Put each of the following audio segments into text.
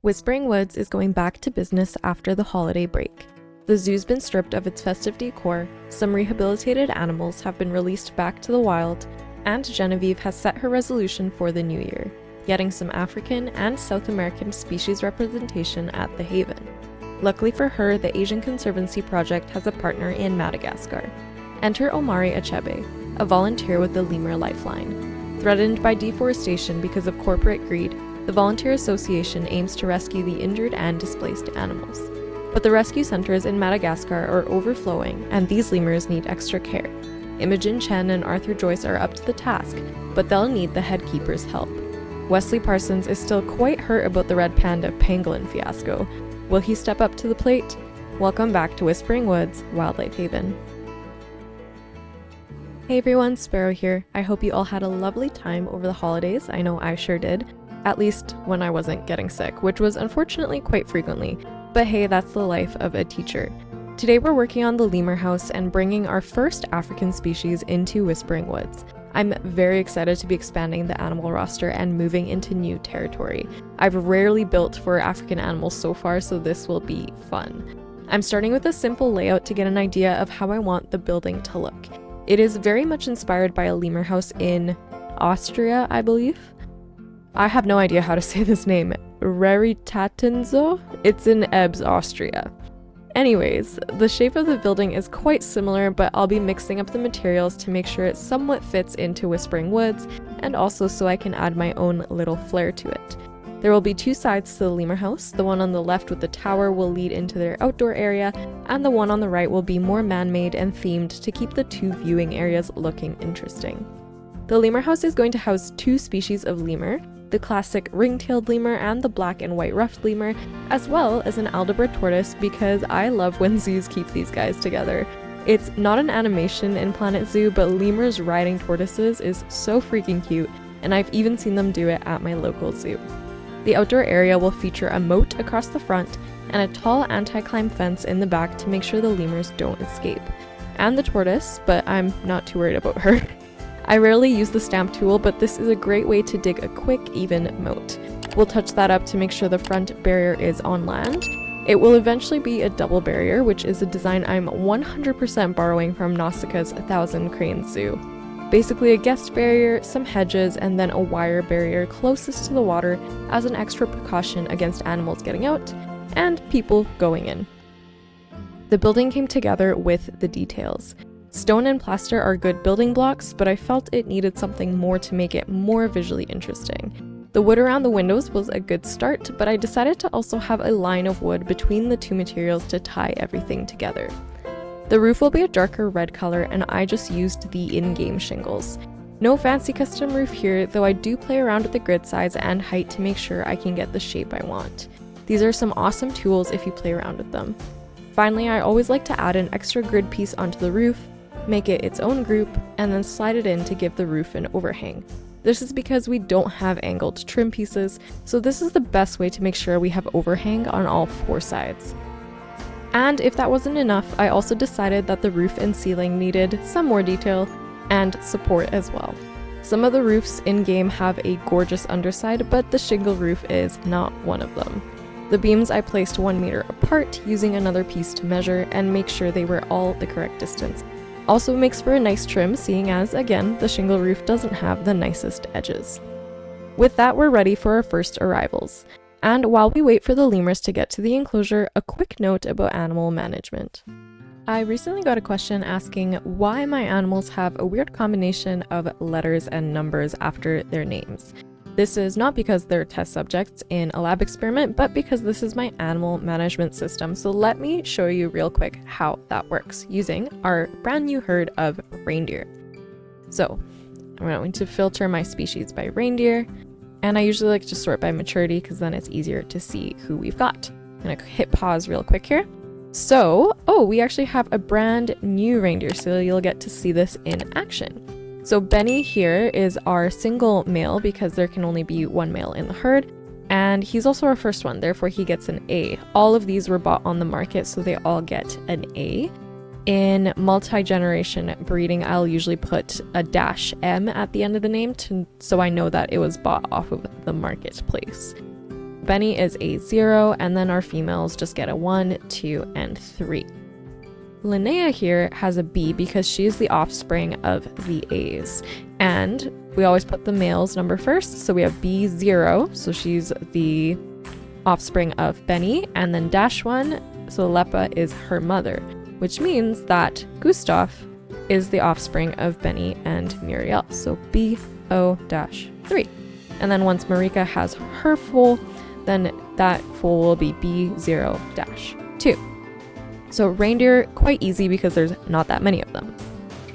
Whispering Woods is going back to business after the holiday break. The zoo's been stripped of its festive decor, some rehabilitated animals have been released back to the wild, and Genevieve has set her resolution for the new year, getting some African and South American species representation at the Haven. Luckily for her, the Asian Conservancy Project has a partner in Madagascar. Enter Omari Achebe, a volunteer with the Lemur Lifeline. Threatened by deforestation because of corporate greed, the Volunteer Association aims to rescue the injured and displaced animals. But the rescue centers in Madagascar are overflowing, and these lemurs need extra care. Imogen Chen and Arthur Joyce are up to the task, but they'll need the head keeper's help. Wesley Parsons is still quite hurt about the red panda pangolin fiasco. Will he step up to the plate? Welcome back to Whispering Woods, Wildlife Haven. Hey everyone, Sparrow here. I hope you all had a lovely time over the holidays. I know I sure did. At least when I wasn't getting sick, which was unfortunately quite frequently. But hey, that's the life of a teacher. Today we're working on the lemur house and bringing our first African species into Whispering Woods. I'm very excited to be expanding the animal roster and moving into new territory. I've rarely built for African animals so far, so this will be fun. I'm starting with a simple layout to get an idea of how I want the building to look. It is very much inspired by a lemur house in Austria, I believe. I have no idea how to say this name. Raritatenzo? It's in Ebbs, Austria. Anyways, the shape of the building is quite similar, but I'll be mixing up the materials to make sure it somewhat fits into Whispering Woods, and also so I can add my own little flair to it. There will be two sides to the lemur house. The one on the left with the tower will lead into their outdoor area, and the one on the right will be more man-made and themed to keep the two viewing areas looking interesting. The lemur house is going to house two species of lemur, the classic ring-tailed lemur and the black and white ruffed lemur, as well as an Aldabra tortoise because I love when zoos keep these guys together. It's not an animation in Planet Zoo, but lemurs riding tortoises is so freaking cute, and I've even seen them do it at my local zoo. The outdoor area will feature a moat across the front and a tall anti-climb fence in the back to make sure the lemurs don't escape. And the tortoise, but I'm not too worried about her. I rarely use the stamp tool, but this is a great way to dig a quick, even moat. We'll touch that up to make sure the front barrier is on land. It will eventually be a double barrier, which is a design I'm 100% borrowing from Nausicaa's 1,000 Cranes Zoo. Basically a guest barrier, some hedges, and then a wire barrier closest to the water as an extra precaution against animals getting out and people going in. The building came together with the details. Stone and plaster are good building blocks, but I felt it needed something more to make it more visually interesting. The wood around the windows was a good start, but I decided to also have a line of wood between the two materials to tie everything together. The roof will be a darker red color, and I just used the in-game shingles. No fancy custom roof here, though I do play around with the grid size and height to make sure I can get the shape I want. These are some awesome tools if you play around with them. Finally, I always like to add an extra grid piece onto the roof, make it its own group, and then slide it in to give the roof an overhang. This is because we don't have angled trim pieces, so this is the best way to make sure we have overhang on all four sides. And if that wasn't enough, I also decided that the roof and ceiling needed some more detail and support as well. Some of the roofs in-game have a gorgeous underside, but the shingle roof is not one of them. The beams I placed 1 meter apart using another piece to measure and make sure they were all the correct distance. Also makes for a nice trim, seeing as, again, the shingle roof doesn't have the nicest edges. With that, we're ready for our first arrivals. And while we wait for the lemurs to get to the enclosure, a quick note about animal management. I recently got a question asking why my animals have a weird combination of letters and numbers after their names. This is not because they're test subjects in a lab experiment, but because this is my animal management system. So let me show you real quick how that works using our brand new herd of reindeer. So I'm going to filter my species by reindeer, and I usually like to sort by maturity because then it's easier to see who we've got. I'm going to hit pause real quick here. So, we actually have a brand new reindeer, so you'll get to see this in action. So Benny here is our single male because there can only be one male in the herd, and he's also our first one, therefore he gets an A. All of these were bought on the market, so they all get an A. In multi-generation breeding, I'll usually put a -M at the end of the name so I know that it was bought off of the marketplace. Benny is a 0, and then our females just get a 1, 2, and 3. Linnea here has a B because she's the offspring of the A's. And we always put the male's number first, so we have B0, so she's the offspring of Benny, and then -1, so Lepa is her mother, which means that Gustav is the offspring of Benny and Muriel, so BO-3. And then once Marika has her foal, then that foal will be B0-2. So reindeer, quite easy because there's not that many of them.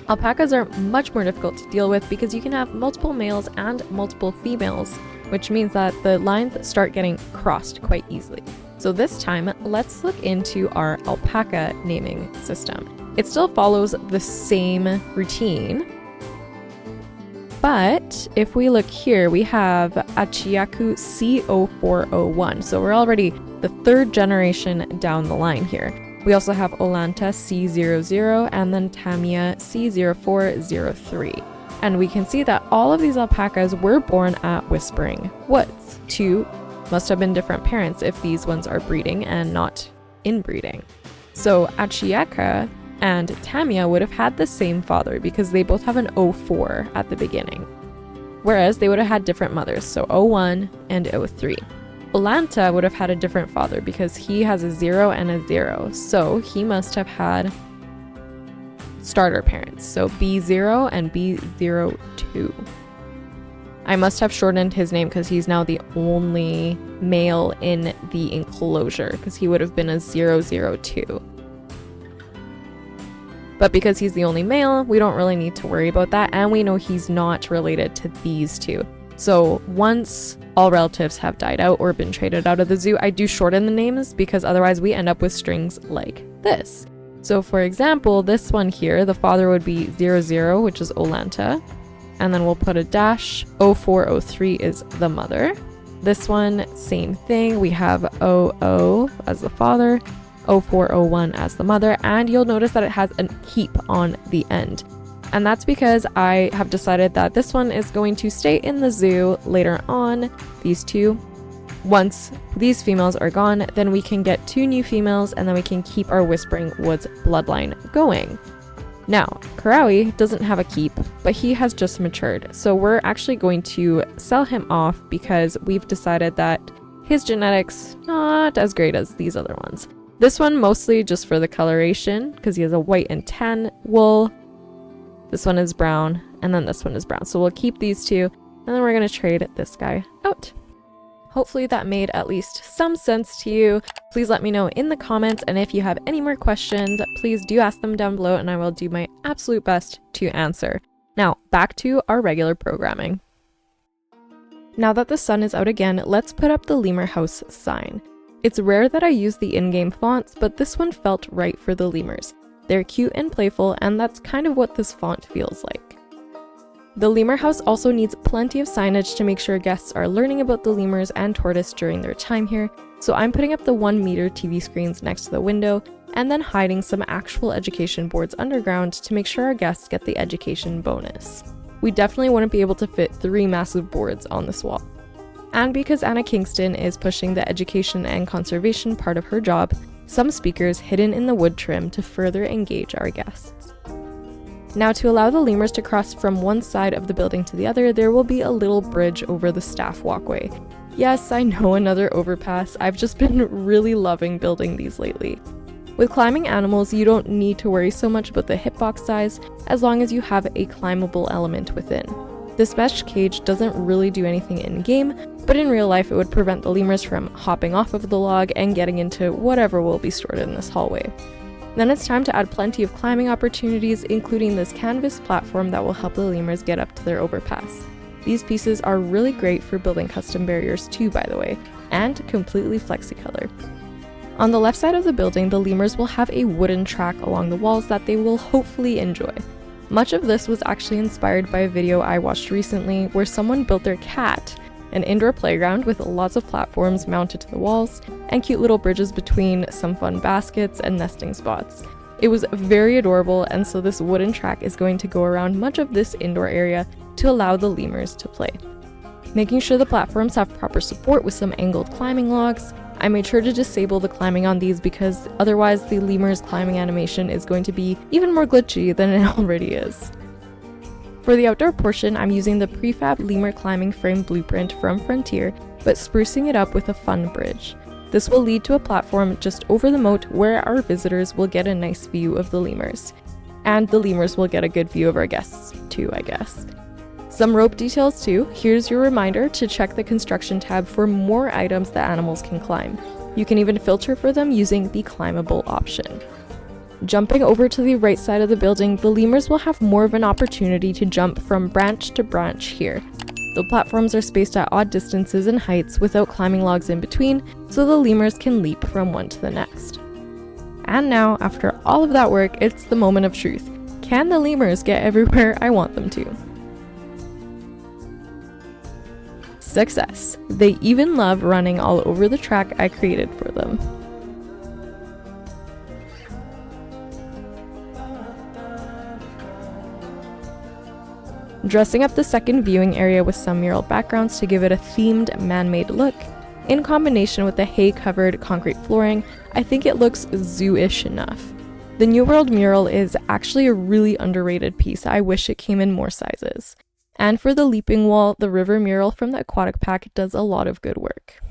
Alpacas are much more difficult to deal with because you can have multiple males and multiple females, which means that the lines start getting crossed quite easily. So this time, let's look into our alpaca naming system. It still follows the same routine, but if we look here, we have Achiaku C0401. So we're already the 3rd generation down the line here. We also have Olanta C00 and then Tamia C0403. And we can see that all of these alpacas were born at Whispering Woods. 2 must have been different parents if these ones are breeding and not inbreeding. So Achiaka and Tamia would have had the same father because they both have an 04 at the beginning. Whereas they would have had different mothers, so 01 and 03. Olanta would have had a different father because he has a 0 and a 0, so he must have had starter parents, so B0 and B02. I must have shortened his name because he's now the only male in the enclosure because he would have been a 002. But because he's the only male, we don't really need to worry about that, and we know he's not related to these two. So once all relatives have died out or been traded out of the zoo, I do shorten the names because otherwise we end up with strings like this. So for example, this one here, the father would be 00, which is Olanta, and then we'll put a dash. 0403 is the mother. This one, same thing. We have 00 as the father, 0401 as the mother, and you'll notice that it has a keep on the end. And that's because I have decided that this one is going to stay in the zoo later on, these two. Once these females are gone, then we can get 2 new females and then we can keep our Whispering Woods bloodline going. Now, Karawi doesn't have a keep, but he has just matured. So we're actually going to sell him off because we've decided that his genetics not as great as these other ones. This one mostly just for the coloration because he has a white and tan wool. This one is brown, and then this one is brown. So we'll keep these 2, and then we're going to trade this guy out. Hopefully that made at least some sense to you. Please let me know in the comments, and if you have any more questions, please do ask them down below, and I will do my absolute best to answer. Now, back to our regular programming. Now that the sun is out again, let's put up the Lemur House sign. It's rare that I use the in-game fonts, but this one felt right for the lemurs. They're cute and playful, and that's kind of what this font feels like. The Lemur House also needs plenty of signage to make sure guests are learning about the lemurs and tortoise during their time here, so I'm putting up the 1-meter TV screens next to the window, and then hiding some actual education boards underground to make sure our guests get the education bonus. We definitely wouldn't be able to fit 3 massive boards on this wall. And because Anna Kingston is pushing the education and conservation part of her job, some speakers hidden in the wood trim to further engage our guests. Now, to allow the lemurs to cross from one side of the building to the other, there will be a little bridge over the staff walkway. Yes, I know, another overpass. I've just been really loving building these lately. With climbing animals, you don't need to worry so much about the hitbox size as long as you have a climbable element within. This mesh cage doesn't really do anything in-game, but in real life it would prevent the lemurs from hopping off of the log and getting into whatever will be stored in this hallway. Then it's time to add plenty of climbing opportunities, including this canvas platform that will help the lemurs get up to their overpass. These pieces are really great for building custom barriers too, by the way, and completely flexicolor. On the left side of the building, the lemurs will have a wooden track along the walls that they will hopefully enjoy. Much of this was actually inspired by a video I watched recently where someone built their cat, an indoor playground with lots of platforms mounted to the walls and cute little bridges between some fun baskets and nesting spots. It was very adorable, and so this wooden track is going to go around much of this indoor area to allow the lemurs to play. Making sure the platforms have proper support with some angled climbing logs. I made sure to disable the climbing on these because otherwise the lemur's climbing animation is going to be even more glitchy than it already is. For the outdoor portion, I'm using the prefab lemur climbing frame blueprint from Frontier, but sprucing it up with a fun bridge. This will lead to a platform just over the moat where our visitors will get a nice view of the lemurs. And the lemurs will get a good view of our guests too, I guess. Some rope details too. Here's your reminder to check the construction tab for more items that animals can climb. You can even filter for them using the climbable option. Jumping over to the right side of the building, the lemurs will have more of an opportunity to jump from branch to branch here. The platforms are spaced at odd distances and heights without climbing logs in between, so the lemurs can leap from one to the next. And now, after all of that work, it's the moment of truth. Can the lemurs get everywhere I want them to? Success! They even love running all over the track I created for them. Dressing up the second viewing area with some mural backgrounds to give it a themed man-made look, in combination with the hay-covered concrete flooring, I think it looks zoo-ish enough. The New World mural is actually a really underrated piece. I wish it came in more sizes. And for the leaping wall, the river mural from the aquatic pack does a lot of good work.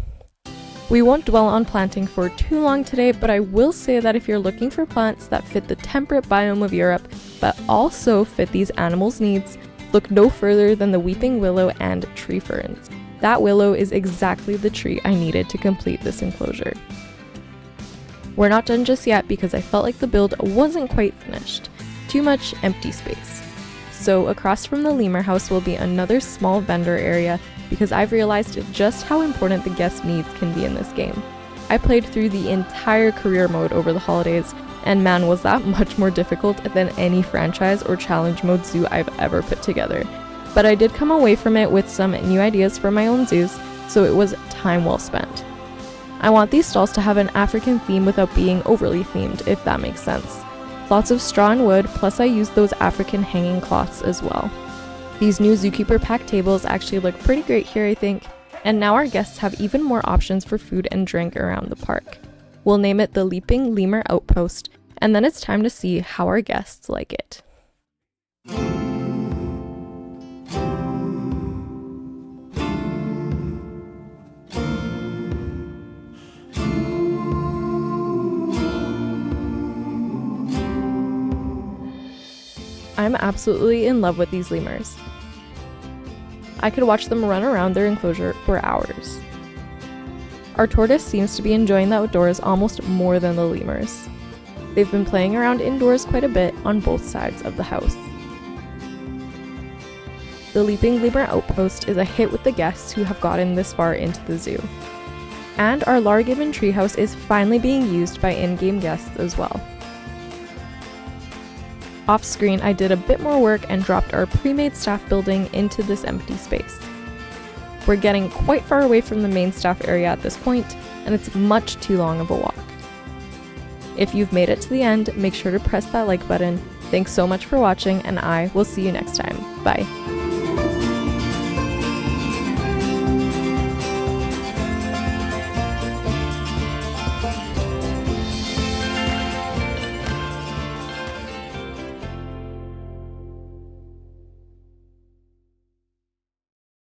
We won't dwell on planting for too long today, but I will say that if you're looking for plants that fit the temperate biome of Europe, but also fit these animals' needs, look no further than the weeping willow and tree ferns. That willow is exactly the tree I needed to complete this enclosure. We're not done just yet because I felt like the build wasn't quite finished. Too much empty space. So across from the lemur house will be another small vendor area because I've realized just how important the guest needs can be in this game. I played through the entire career mode over the holidays, and man, was that much more difficult than any franchise or challenge mode zoo I've ever put together. But I did come away from it with some new ideas for my own zoos, so it was time well spent. I want these stalls to have an African theme without being overly themed, if that makes sense. Lots of straw and wood, plus I used those African hanging cloths as well. These new Zookeeper pack tables actually look pretty great here, I think, and now our guests have even more options for food and drink around the park. We'll name it the Leaping Lemur Outpost, and then it's time to see how our guests like it. I'm absolutely in love with these lemurs. I could watch them run around their enclosure for hours. Our tortoise seems to be enjoying the outdoors almost more than the lemurs. They've been playing around indoors quite a bit on both sides of the house. The Leaping Lemur Outpost is a hit with the guests who have gotten this far into the zoo. And our Largiven treehouse is finally being used by in-game guests as well. Off screen, I did a bit more work and dropped our pre-made staff building into this empty space. We're getting quite far away from the main staff area at this point, and it's much too long of a walk. If you've made it to the end, make sure to press that like button. Thanks so much for watching, and I will see you next time. Bye.